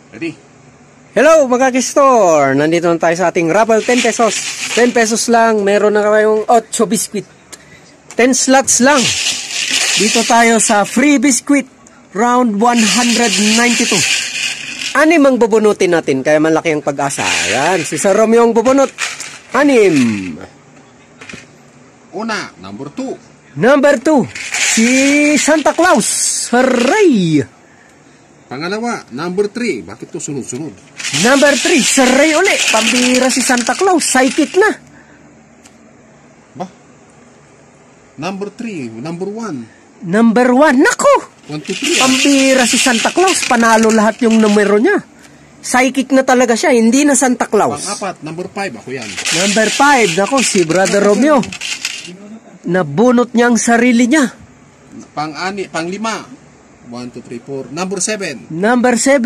Ready? Hello mga Kistor! Nandito na tayo sa ating raffle, 10 pesos. 10 pesos lang, meron na kayong 8 biscuit. 10 slots lang. Dito tayo sa free biscuit, round 192. Anim ang bubunutin natin, kaya malaki ang pag-asa. Ayan, si Sir Romeo ang bubunot. Anim. Una, number 2. Number 2, si Santa Claus. Hooray! Pangalawa, number 3. Bakit to sunod-sunod? Number 3, si Ray uli. Pambira si Santa Claus. Psychic na. Ba? Number 3, number 1. Number 1, naku! 1, 2, 3. Pambira si Santa Claus. Panalo lahat yung numero niya. Psychic na talaga siya, hindi na Santa Claus. Pang-apat, number 5. Ako yan. Number 5, naku, si Brother Romeo. Nabunot niya ang sarili niya. Pang-5. 1, 2, 3, 4. Number 7. Number 7.